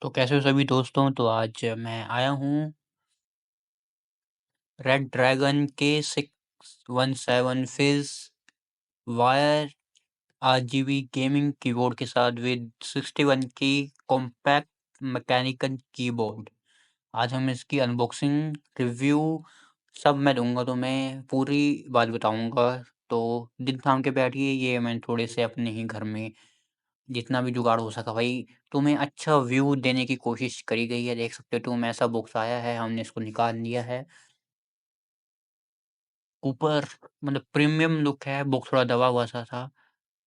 तो कैसे हो सभी दोस्तों? तो आज मैं आया हूँ रेड ड्रैगन के 617 फिज वायर आरजीबी गेमिंग कीबोर्ड के साथ विद 61 की कॉम्पैक्ट मैकेनिकल कीबोर्ड। आज हम इसकी अनबॉक्सिंग रिव्यू सब मैं दूंगा, तो मैं पूरी बात बताऊंगा। तो दिन थाम के बैठिए, ये मैं थोड़े से अपने ही घर में जितना भी जुगाड़ हो सका भाई तुम्हें अच्छा व्यू देने की कोशिश करी गई है। देख सकते हो तुम, ऐसा बॉक्स आया है, हमने इसको निकाल लिया है। ऊपर मतलब प्रीमियम लुक है, बॉक्स थोड़ा दबा हुआ सा था।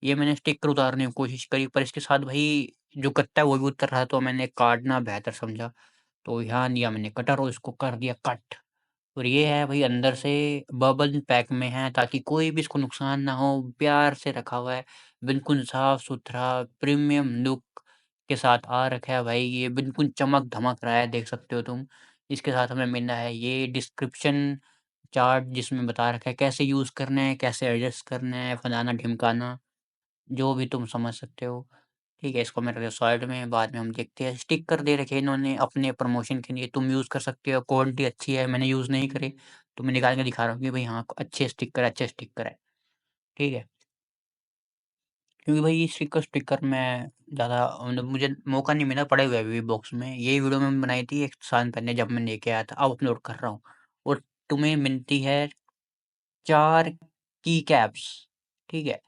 ये मैंने स्टिकर उतारने की कोशिश करी, पर इसके साथ भाई जो कट्टा है वो भी उतर रहा, तो मैंने काटना बेहतर समझा। तो यहाँ लिया मैंने कटर और इसको कर दिया कट। और ये है भाई, अंदर से बबल पैक में है ताकि कोई भी इसको नुकसान ना हो। प्यार से रखा हुआ है, बिल्कुल साफ सुथरा प्रीमियम लुक के साथ आ रखा है भाई। ये बिल्कुल चमक धमक रहा है, देख सकते हो तुम। इसके साथ हमें मिल रहा है ये डिस्क्रिप्शन चार्ट, जिसमें बता रखा है कैसे यूज़ करना है, कैसे एडजस्ट करना है, फलाना ढिमकाना, जो भी तुम समझ सकते हो। ठीक है, इसको मैं रख देता साइड में, बाद में हम देखते हैं। स्टिकर दे रखे हैं इन्होंने अपने प्रमोशन के लिए, तुम यूज़ कर सकते हो, क्वालिटी अच्छी है। मैंने यूज़ नहीं करे, तो मैं निकाल के दिखा रहा हूँ कि भाई हाँ, अच्छे स्टिकर है। ठीक है, क्योंकि भाई ये स्टिकर मैं ज़्यादा मतलब मुझे मौका नहीं मिला, पड़े हुए हैं अभी भी बॉक्स में। यही वीडियो मैंने बनाई थी 1 साल पहले जब मैं लेके आया था, अब अपलोड कर रहा हूँ। और तुम्हें मिलती है 4 की कैप्स, ठीक है?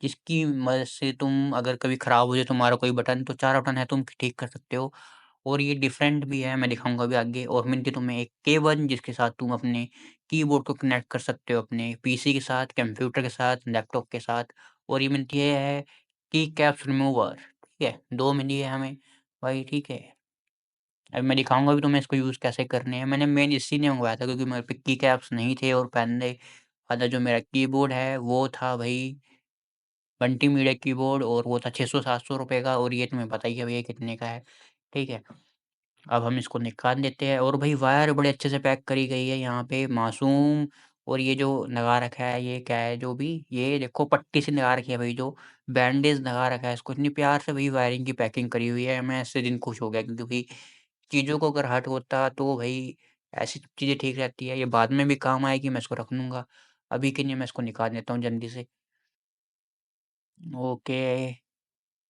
जिसकी मदद से तुम अगर कभी खराब हो जाए तुम्हारा कोई बटन, तो 4 बटन है, तुम ठीक कर सकते हो। और ये डिफरेंट भी है, मैं दिखाऊँगा अभी आगे। और मिलती है तुम्हें एक केबल, जिसके साथ तुम अपने कीबोर्ड को कनेक्ट कर सकते हो अपने पीसी के साथ, कंप्यूटर के साथ, लैपटॉप के साथ। और ये मिलती है की कैप्स रिमूवर, ठीक है? 2 मिली है हमें भाई, ठीक है? अब मैं दिखाऊँगा भी तुम्हें इसको यूज़ कैसे करने हैं। मैंने मेन इसीलिए मँगवाया था क्योंकि मेरे पे की कैप्स नहीं थे, और पहले वाला जो मेरा कीबोर्ड है वो था भाई मल्टीमीडिया कीबोर्ड, और वो था 600-700 रुपए का, और ये तुम्हें पता ही है भैया कितने का है, ठीक है? अब हम इसको निकाल देते हैं। और भाई वायर बड़े अच्छे से पैक करी गई है यहाँ पे, मासूम। और ये जो लगा रखा है, ये क्या है जो भी, ये देखो पट्टी से लगा रखी है भाई, जो बैंडेज लगा रखा है इसको, इतनी प्यार से भाई वायरिंग की पैकिंग करी हुई है। मैं इससे दिन खुश हो गया, क्योंकि चीज़ों को अगर हर्ट होता तो भाई ऐसी चीज़ें ठीक रहती है, ये बाद में भी काम आएगी, मैं इसको रख लूँगा। अभी के लिए मैं इसको निकाल देता हूँ जल्दी से। ओके,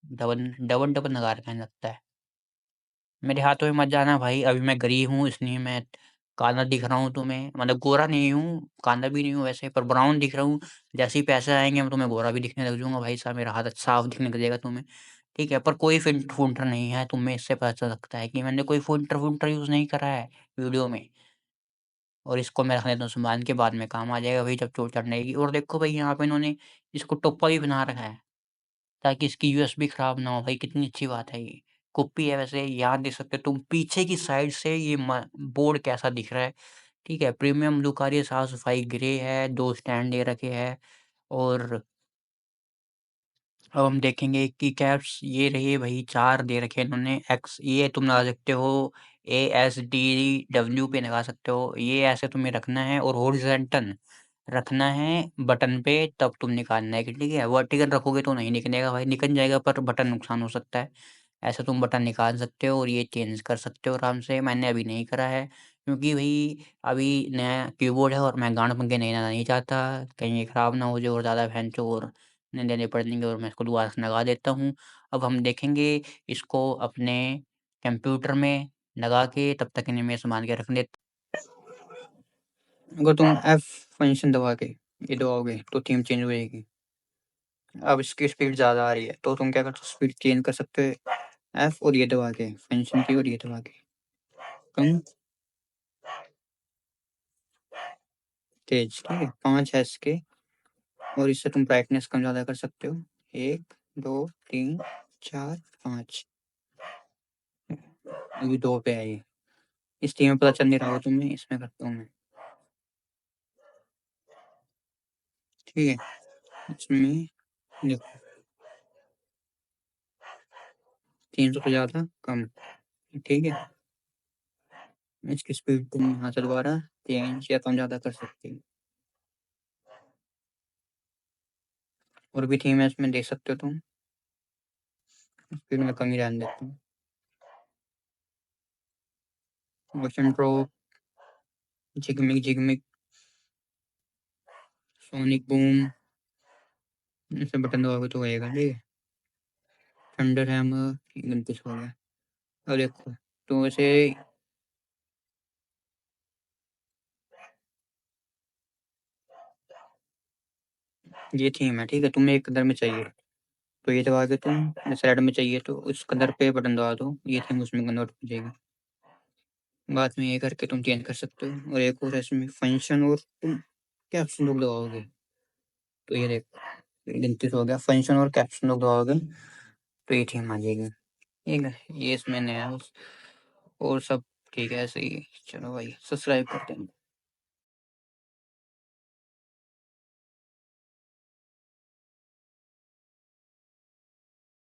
डबल-डबल लगा रखा है लगता है। मेरे हाथों में मत जाना भाई, अभी मैं गरीब हूँ, इसलिए मैं काला दिख रहा हूँ तुम्हें, मतलब गोरा नहीं हूँ, काला भी नहीं हूँ वैसे, पर ब्राउन दिख रहा हूँ। जैसे ही पैसे आएँगे मैं तुम्हें गोरा भी दिखने लग जाऊँगा भाई साहब, मेरा हाथ साफ दिखने लग जाएगा तुम्हें। ठीक है, पर कोई फ़िल्टर-फुल्टर नहीं है, तुम्हें इससे पता चल सकता है कि मैंने कोई फ़िल्टर-वुल्टर यूज़ नहीं करा है वीडियो में। और इसको मैं रख देता हूँ सँभाल के, बाद में काम आ जाएगा भाई जब चोट चढ़ने की। और देखो भाई, यहाँ पे इन्होंने इसको टोप्पा भी बना रखा है, ताकि इसकी यूएसबी खराब ना हो भाई, कितनी अच्छी बात है ये। कॉपी है वैसे, यहाँ देख सकते हो तुम पीछे की साइड से ये बोर्ड कैसा दिख रहा है, ठीक है? प्रीमियम लुक आ रही है, साफ-सफाई ग्रे है, 2 स्टैंड दे रखे हैं। और अब हम देखेंगे कि कैप्स ये रही भई, 4 दे रखे हैं इन्होंने। एक्स ये तुम लगा सकते हो, एएसडीडब्ल्यू पे लगा सकते हो, ये ऐसे तुम्हें रखना है, और हॉरिज़ॉन्टल रखना है बटन पे, तब तुम निकालना है कि ठीक है? वर्टिकल रखोगे तो नहीं निकलेगा भाई, निकल जाएगा पर बटन नुकसान हो सकता है। ऐसे तुम बटन निकाल सकते हो और ये चेंज कर सकते हो आराम से। मैंने अभी नहीं करा है, क्योंकि भई अभी नया कीबोर्ड है और मैं गांड पंखे नहीं लेना नहीं चाहता, कहीं ये खराब ना हो जाए और ज़्यादा भैंचोद नहीं देने पड़ेंगे, और मैं इसको दोबारा से लगा देता हूँ। अब हम देखेंगे इसको अपने कंप्यूटर में लगा के, तब तक इन्हें मैं सँभाल के रख लेता। अगर तुम F फंक्शन दबा के ये दबाओगे तो थीम चेंज हो जाएगी। अब इसकी स्पीड ज़्यादा आ रही है, तो तुम क्या कर सकते हो, स्पीड चेंज कर सकते हो F और ये दबा के, फंक्शन की और ये दबा के। कम, तेज, ठीक है? 5 है इसके, और इससे तुम ब्राइटनेस कम ज़्यादा कर सकते हो। 1, 2, 3, 4, 5। अभी 2 पे है ये। इस थीम में पता चल नहीं रहा होगा तुम्हें, इसमें करता हूँ मैं, ठीक है? इसमें देखो, 300 से ज़्यादा, कम, ठीक है? इसकी स्पीड तुम यहाँ से दोबारा चेंज या कम ज़्यादा कर सकते हो। और भी थीम है इसमें, देख सकते हो तुम। स्पीड में कमी रहने देता हूँ। ओशन प्रो, झिगमिग झिगमिग, सोनिक बूम, इसे बटन दबाओगे तो आएगा। ठीक है, थंडर हैमर, कुछ हो गया। और देखो तो वैसे ये थीम है। ठीक है, तुम्हें एक कलर में चाहिए तो ये दबा के तुम, जैसे रेड में चाहिए तो उस कलर पे बटन दबा दो, ये थीम उसमें कन्वर्ट हो जाएगी। बाद में ये करके तुम चेंज कर सकते हो। और एक और है इसमें फंक्शन, और तुम कैप्शन लॉक दबाओगे तो ये देखो, गिनती हो गया, फंक्शन और कैप्शन लॉक दबाओगे तो ये थीम आ जाएगी। ठीक है, ये इसमें नया है बस। और सब ठीक है ऐसे ही। चलो भाई, सब्सक्राइब करते हैं।